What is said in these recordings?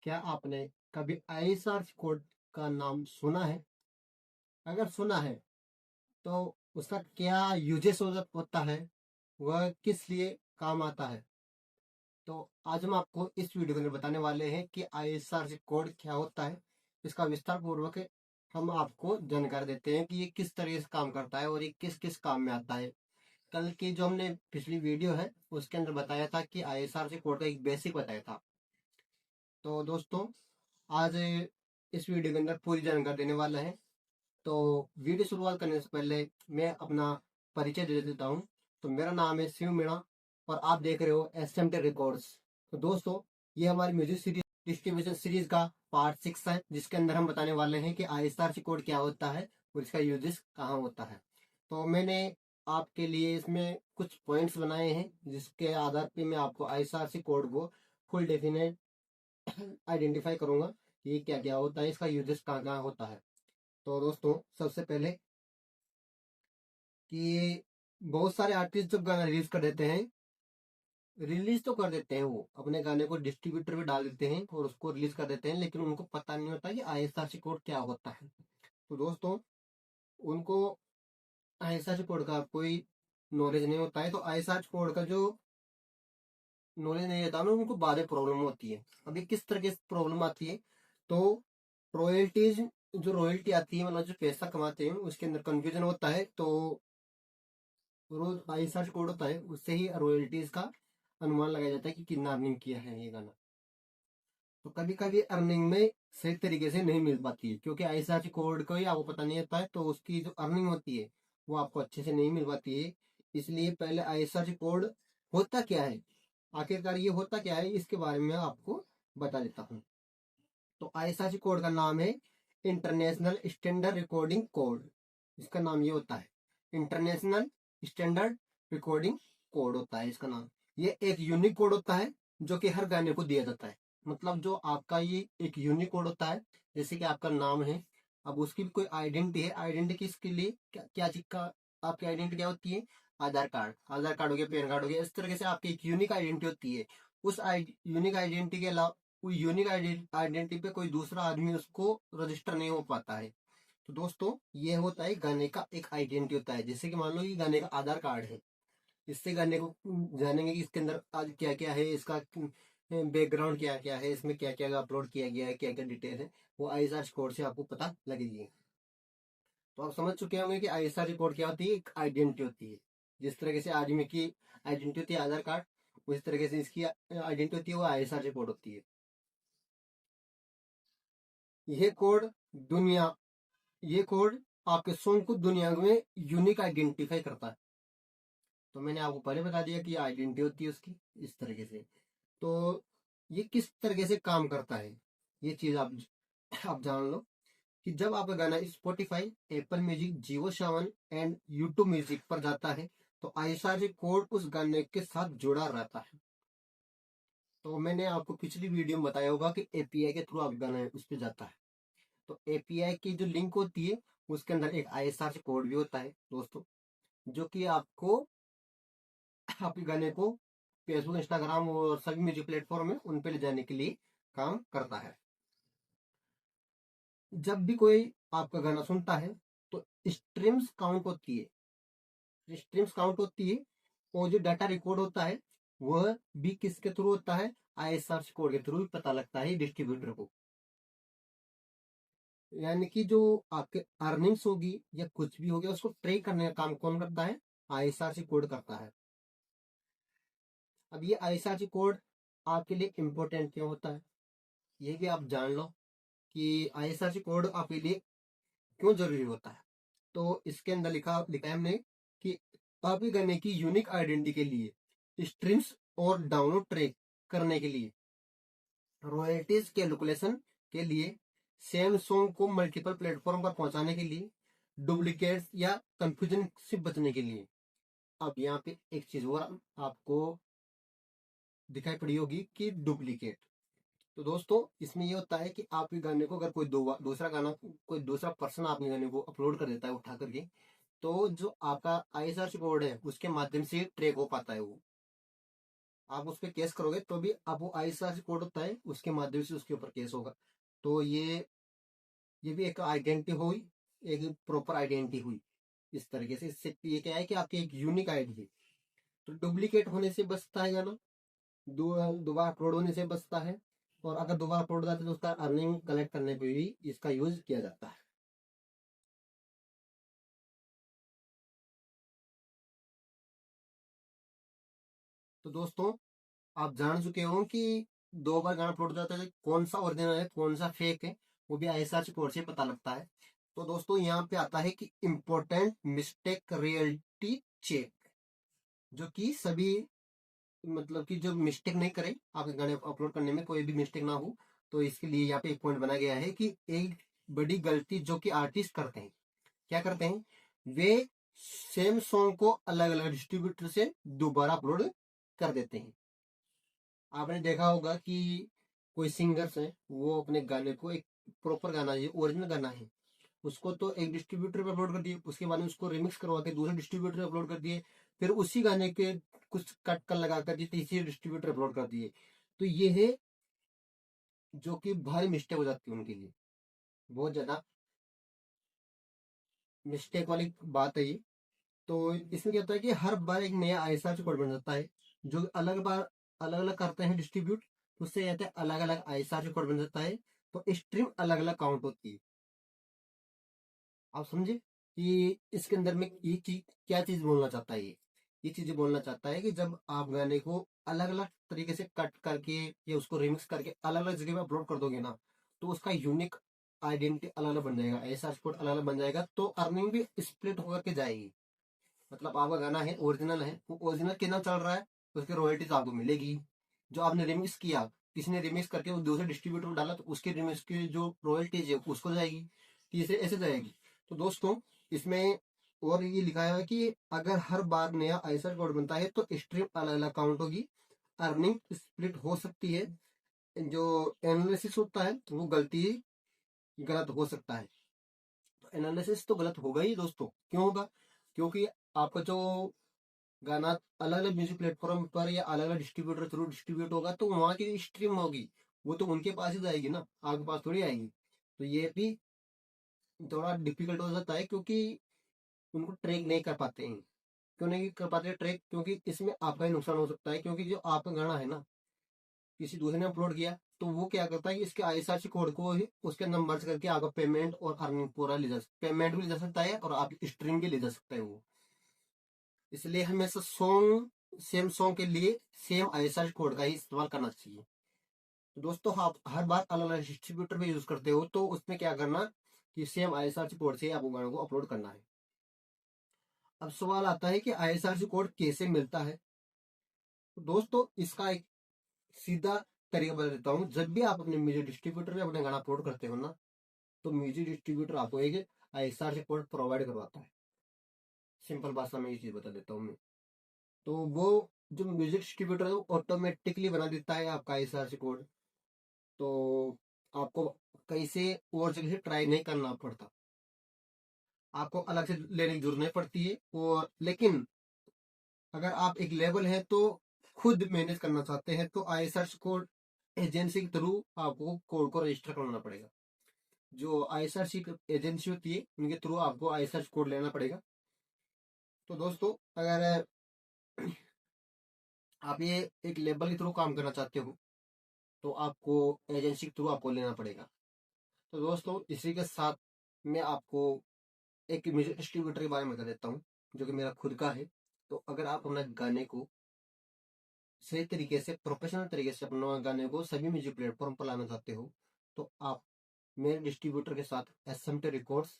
क्या आपने कभी आईएसआरसी कोड का नाम सुना है? अगर सुना है तो उसका क्या यूजेस होता है, वह किस लिए काम आता है? तो आज हम आपको इस वीडियो के अंदर बताने वाले हैं कि आईएसआरसी कोड क्या होता है। इसका विस्तार पूर्वक हम आपको जानकारी देते हैं कि ये किस तरह से काम करता है और ये किस किस काम में आता है। कल की जो हमने पिछली वीडियो है उसके अंदर बताया था कि आईएसआरसी कोड का एक बेसिक बताया था। तो दोस्तों, आज इस वीडियो के अंदर पूरी जानकारी देने वाला है। तो वीडियो शुरुआत करने से पहले मैं अपना परिचय दे देता हूँ। तो मेरा नाम है शिव मीणा और आप देख रहे हो एसएमटी रिकॉर्ड्स। तो दोस्तों, ये हमारी म्यूजिक सीरीज डिस्ट्रीब्यूशन सीरीज का पार्ट 6 है, जिसके अंदर हम बताने वाले हैं कि आईएसआरसी कोड क्या होता है और इसका यूजेस कहाँ होता है। तो मैंने आपके लिए इसमें कुछ पॉइंट्स बनाए हैं, जिसके आधार पे मैं आपको आईएसआरसी कोड को फुल डेफिनेट आइडेंटिफाई करूंगा कि ये क्या क्या होता है, इसका यूजेस कहाँ कहाँ होता है। तो दोस्तों, सबसे पहले कि बहुत सारे आर्टिस्ट जब गाना रिलीज कर देते हैं, रिलीज तो कर देते हैं, वो अपने गाने को डिस्ट्रीब्यूटर पे डाल देते हैं और उसको रिलीज कर देते हैं, लेकिन उनको पता नहीं होता कि आईएसआरसी कोड क्या होता है। तो दोस्तों, उनको आईएसआरसी कोड का कोई नॉलेज नहीं होता है। तो आईएसआरसी कोड का जो नॉलेज नहीं रहता ना, उनको बाद में प्रॉब्लम होती है। अभी किस तरह की प्रॉब्लम आती है, तो रॉयल्टीज, जो रॉयल्टी आती है, मतलब जो पैसा कमाते हैं, उसके अंदर कंफ्यूजन होता है। तो रोज आईएसआर कोड होता है, उससे ही रॉयल्टीज का अनुमान लगाया जाता है कि कितना अर्निंग किया है ये गाना। तो कभी कभी अर्निंग में सही तरीके से नहीं मिल पाती है, क्योंकि आईएसआर कोड का ही आपको पता नहीं होता है, तो उसकी जो अर्निंग होती है वो आपको अच्छे से नहीं मिल पाती है। इसलिए पहले आईएसआर कोड होता क्या है, आखिरकार ये होता क्या है, इसके बारे में आपको बता देता हूँ। तो आईएसआरसी कोड का नाम है इंटरनेशनल स्टैंडर्ड रिकॉर्डिंग कोड। इसका नाम ये होता है, इंटरनेशनल स्टैंडर्ड रिकॉर्डिंग कोड होता है इसका नाम। ये एक यूनिक कोड होता है जो कि हर गाने को दिया जाता है। मतलब जो आपका ये एक यूनिक कोड होता है, जैसे कि आपका नाम है, अब उसकी भी कोई आइडेंटिटी है। आइडेंटिटी किसके लिए, क्या चीज का आपकी आइडेंटिटी क्या होती है? आधार कार्ड, आधार कार्ड हो गया, पैन कार्ड हो गया, इस तरीके से आपकी एक यूनिक आइडेंटिटी होती है। उस यूनिक आइडेंटिटी के अलावा, कोई यूनिक आइडेंटिटी पे कोई दूसरा आदमी उसको रजिस्टर नहीं हो पाता है। तो दोस्तों, ये होता है गाने का एक आइडेंटिटी होता है। जैसे कि मान लो ये गाने का आधार कार्ड है, इससे गाने को जानेंगे कि इसके अंदर आज क्या क्या है, इसका बैकग्राउंड क्या क्या है, इसमें क्या क्या अपलोड किया गया है, क्या क्या डिटेल है, वो आईएसआर कोड से आपको पता लगेगी। तो आप समझ चुके होंगे कि आईएसआर कोड क्या होती है, एक आइडेंटिटी होती है। जिस तरीके से आदमी की आइडेंटिटी होती है आधार कार्ड, उसी तरीके से इसकी आइडेंटिटी होती है, वो आईएसआर कोड होती है। यह कोड दुनिया ये कोड आपके सॉन्ग को दुनिया में यूनिक आइडेंटिफाई करता है। तो मैंने आपको पहले बता दिया कि आइडेंटिटी होती है उसकी इस तरीके से। तो ये किस तरीके से काम करता है, ये चीज आप जान लो कि जब आपका गाना Spotify, Apple music, Jio Sawan and YouTube music पर जाता है, तो आईएसआरसी कोड उस गाने के साथ जुड़ा रहता है। तो मैंने आपको पिछली वीडियो में बताया होगा कि एपीआई के थ्रू आप गाना उस पर जाता है। तो एपीआई की जो लिंक होती है, उसके अंदर एक आईएसआर कोड भी होता है दोस्तों, जो कि आपको आपके गाने को फेसबुक, इंस्टाग्राम और सभी म्यूजिक प्लेटफॉर्म में उन पे ले जाने के लिए काम करता है। जब भी कोई आपका गाना सुनता है तो स्ट्रीम्स काउंट होती है, स्ट्रीम्स काउंट होती है, और जो डाटा रिकॉर्ड होता है वह भी किसके थ्रू होता है? आईएसआर कोड के थ्रू भी पता लगता है डिस्ट्रीब्यूटर को। यानी कि जो आपके अर्निंग्स होगी या कुछ भी हो गया, उसको ट्रैक करने का काम कौन करता है? आईएसआरसी कोड करता है। अब ये आईएसआरसी कोड आपके लिए इम्पोर्टेंट क्यों होता है, ये भी आप जान लो कि आईएसआरसी कोड आपके लिए क्यों जरूरी होता है। तो इसके अंदर लिखा लिखा है हमने कि आपके गाने की यूनिक आइडेंटिटी के लिए, स्ट्रीम्स और डाउनलोड ट्रैक करने के लिए, रॉयल्टीज कैलकुलेशन के लिए, सेम सॉन्ग को मल्टीपल प्लेटफॉर्म पर पहुंचाने के लिए, डुप्लीकेट या कंफ्यूजन से बचने के लिए। अब यहाँ पे एक चीज और आपको दिखाई पड़ी होगी कि डुप्लीकेट। तो दोस्तों, इसमें ये होता है कि आपके गाने को अगर कोई दूसरा गाना, कोई दूसरा पर्सन आपके गाने को अपलोड कर देता है उठा करके, तो जो आपका आईएसआर कोड है उसके माध्यम से ट्रैक हो पाता है वो। आप उस पर केस करोगे तो भी आप वो ISRC कोड होता है उसके माध्यम से उसके ऊपर केस होगा। तो ये भी एक आइडेंटिटी हुई, एक प्रॉपर आइडेंटिटी हुई। इस तरीके से इससे ये क्या है कि आपकी एक यूनिक आईडी है। तो डुप्लीकेट होने से बचता है गाना, दोबारा अपलोड होने से बचता है, और अगर दोबारा अपलोड जाता है तो उसका अर्निंग कलेक्ट करने पे भी इसका यूज किया जाता है। तो दोस्तों, आप जान चुके हो कि 2 बार गाना अपलोड जाता है, कौन सा ओरिजिनल है कौन सा फेक है वो भी ISRC कोड से पता लगता है। तो दोस्तों यहाँ पे आता है कि इम्पोर्टेंट मिस्टेक रियलिटी चेक, जो कि सभी, मतलब कि जो मिस्टेक नहीं करे आपके गाने अपलोड करने में, कोई भी मिस्टेक ना हो। तो इसके लिए यहाँ पे एक पॉइंट बनाया गया है कि एक बड़ी गलती जो कि आर्टिस्ट करते हैं, क्या करते हैं, वे सेम सॉन्ग को अलग अलग डिस्ट्रीब्यूटर से दोबारा अपलोड कर देते हैं। आपने देखा होगा कि कोई सिंगर्स हैं, वो अपने गाने को, एक प्रॉपर गाना है ओरिजिनल गाना है, उसको तो एक डिस्ट्रीब्यूटर पे अपलोड कर दिए, उसके बाद में उसको रिमिक्स करवा के दूसरे डिस्ट्रीब्यूटर पे अपलोड कर दिए, फिर उसी गाने के कुछ कट कर लगा कर तीसरे डिस्ट्रीब्यूटर अपलोड कर दिए। तो ये है जो कि भारी मिस्टेक हो जाती है उनके लिए, बहुत ज्यादा मिस्टेक वाली बात है ये। तो इसमें क्या होता है कि हर बार एक नया ISRC कोड बन जाता है, जो अलग अलग करते हैं डिस्ट्रीब्यूट, उससे कहते हैं अलग अलग ISRC कोड बन जाता है। तो स्ट्रीम अलग अलग काउंट होती है। आप समझे कि इसके अंदर में ये चीज क्या चीज बोलना चाहता है, ये चीज बोलना चाहता है कि जब आप गाने को अलग अलग तरीके से कट करके या उसको रिमिक्स करके अलग अलग जगह पे अपलोड कर दोगे ना, तो उसका यूनिक आइडेंटिटी अलग अलग बन जाएगा, ऐसा कोड अलग अलग बन जाएगा, तो अर्निंग भी स्प्लिट होकर के जाएगी। मतलब आपका गाना है ओरिजिनल है, वो ओरिजिनल कितना चल रहा है, उसकी रॉयल्टीज आपको मिलेगी। जो आपने रिमिक्स किया, किसी ने रिमिक्स करके वो दूसरे डिस्ट्रीब्यूटर में डाला, तो उसके रिमिक्स की जो रॉयल्टीज है उसको जाएगी, तीसरे ऐसे जाएगी। तो दोस्तों, इसमें और ये लिखा है कि अगर हर बार नया ISR कोड बनता है तो स्ट्रीम अलग अलग काउंट होगी, अर्निंग स्प्लिट हो सकती है, जो एनालिसिस होता है वो गलत हो सकता है। तो एनालिसिस तो गलत होगा ही दोस्तों, क्यों होगा, क्योंकि आपका जो गाना अलग अलग म्यूजिक प्लेटफॉर्म पर या अलग अलग डिस्ट्रीब्यूटर थ्रू डिस्ट्रीब्यूट होगा, तो वहां की स्ट्रीम होगी वो तो उनके पास ही जाएगी ना, आपके पास थोड़ी आएगी। तो ये भी थोड़ा डिफिकल्ट हो जाता है, क्योंकि उनको ट्रैक नहीं कर पाते हैं। क्यों नहीं कर पाते ट्रैक, क्योंकि इसमें आपका ही नुकसान हो सकता है, क्योंकि जो आपका गाना है ना, किसी दूसरे ने अपलोड किया, तो वो क्या करता है कि इसके ISRC कोड को ही उसके अंदर मर्ज करके आपका पेमेंट और अर्निंग पूरा ले जा सकता, पेमेंट भी ले जा सकता है और आपकी स्ट्रीम भी ले जा सकता है वो। इसलिए हमेशा सॉन्ग के लिए सेम ISRC कोड का ही इस्तेमाल करना चाहिए। तो दोस्तों, आप हर बार अलग अलग डिस्ट्रीब्यूटर में यूज करते हो, तो उसमें क्या करना कि सेम ISRC कोड से आपको गानों को अपलोड करना है। अब सवाल आता है कि ISRC कोड कैसे मिलता है। तो दोस्तों, इसका एक सीधा तरीका बता देता हूँ। जब भी आप अपने म्यूजिक डिस्ट्रीब्यूटर में अपने गाना अपलोड करते हो ना, तो म्यूजिक डिस्ट्रीब्यूटर आपको एक ISRC कोड प्रोवाइड करवाता है। सिंपल भाषा में ये चीज बता देता हूँ मैं। तो वो जो म्यूजिक डिस्ट्रीब्यूटर है वो ऑटोमेटिकली बना देता है आपका ISRC कोड। तो आपको कहीं से और जगह से ट्राई नहीं करना पड़ता, आपको अलग से लेने की जरूरत नहीं पड़ती है। और लेकिन अगर आप एक लेवल है तो खुद मैनेज करना चाहते हैं, तो ISRC कोड एजेंसी के थ्रू आपको कोड को रजिस्टर करवाना पड़ेगा। जो ISRC एजेंसी होती है उनके थ्रू आपको ISRC कोड लेना पड़ेगा। तो दोस्तों, अगर आप ये एक लेबल के थ्रू काम करना चाहते हो, तो आपको एजेंसी के थ्रू आपको लेना पड़ेगा। तो दोस्तों, इसी के साथ मैं आपको एक म्यूजिक डिस्ट्रीब्यूटर के बारे में बता देता हूँ, जो कि मेरा खुद का है। तो अगर आप अपने गाने को सही तरीके से, प्रोफेशनल तरीके से अपने गाने को सभी म्यूजिक प्लेटफॉर्म पर लाना चाहते हो, तो आप मेरे डिस्ट्रीब्यूटर के साथ SMT records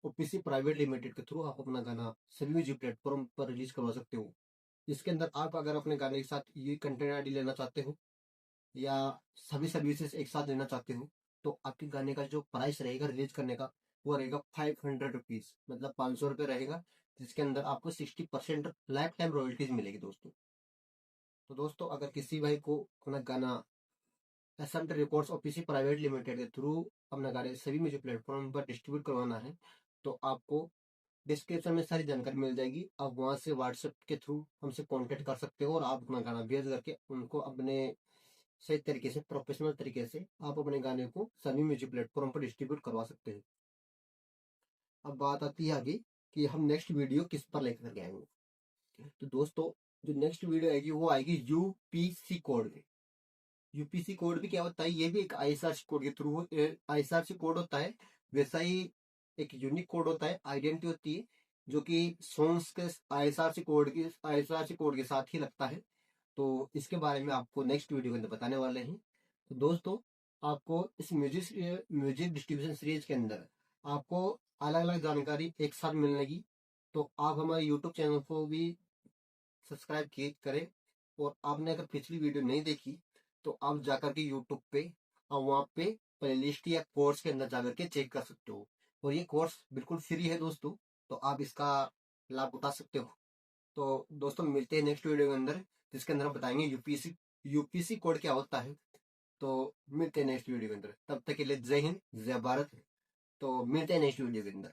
OPC private limited के थ्रू आप अपना गाना सभी म्यूजिक प्लेटफॉर्म पर रिलीज करवा सकते हो। इसके अंदर आप अगर अपने गाने के साथ ये कंटेंट ID लेना चाहते हो या सभी सर्विसेज एक साथ लेना चाहते हो, तो आपके गाने का जो प्राइस रहेगा रिलीज करने का, वो रहेगा 500 रुपीज, मतलब 500 रुपये रहेगा, जिसके अंदर आपको 60% लाइफ टाइम रॉयल्टीज मिलेगी दोस्तों। तो दोस्तों, अगर किसी भाई को अपना गाना SMT records OPC private limited के थ्रू अपना गाने सभी म्यूजिक प्लेटफॉर्म पर डिस्ट्रीब्यूट करवाना है, तो आपको डिस्क्रिप्शन में सारी जानकारी मिल जाएगी। आप वहां से व्हाट्सएप के थ्रू हमसे कांटेक्ट कर सकते हो और आप अपना गाना भेज करके उनको अपने सही तरीके से, प्रोफेशनल तरीके से आप अपने गाने को सभी म्यूजिक प्लेटफॉर्म पर डिस्ट्रीब्यूट करवा सकते हैं। अब बात आती है आगे कि हम नेक्स्ट वीडियो किस पर लेकर के आएंगे। तो दोस्तों, जो नेक्स्ट वीडियो आएगी वो आएगी यूपीसी कोड में। यूपीसी कोड भी क्या होता है, ये भी एक आईएसआरसी कोड के थ्रू आईएसआरसी कोड होता है। वैसा ही एक यूनिक कोड होता है, आइडेंटिटी होती है, जो कि सॉन्ग्स के आईएसआरसी कोड के साथ ही लगता है। तो इसके बारे में आपको नेक्स्ट वीडियो के अंदर बताने वाले हैं। तो दोस्तों, आपको इस म्यूजिक डिस्ट्रीब्यूशन सीरीज के अंदर आपको अलग अलग जानकारी एक साथ मिलेगी। तो आप हमारे यूट्यूब चैनल को भी सब्सक्राइब करें, और आपने अगर पिछली वीडियो नहीं देखी तो आप जाकर के यूट्यूब पे और वहाँ पे प्लेलिस्ट या कोर्स के अंदर जाकर के चेक कर सकते हो। और ये कोर्स बिल्कुल फ्री है दोस्तों, तो आप इसका लाभ उठा सकते हो। तो दोस्तों, मिलते हैं नेक्स्ट वीडियो के अंदर, जिसके अंदर हम बताएंगे यूपीसी कोड क्या होता है। तो मिलते हैं नेक्स्ट वीडियो के अंदर, तब तक के लिए जय हिंद, जय भारत। तो मिलते हैं नेक्स्ट वीडियो के अंदर।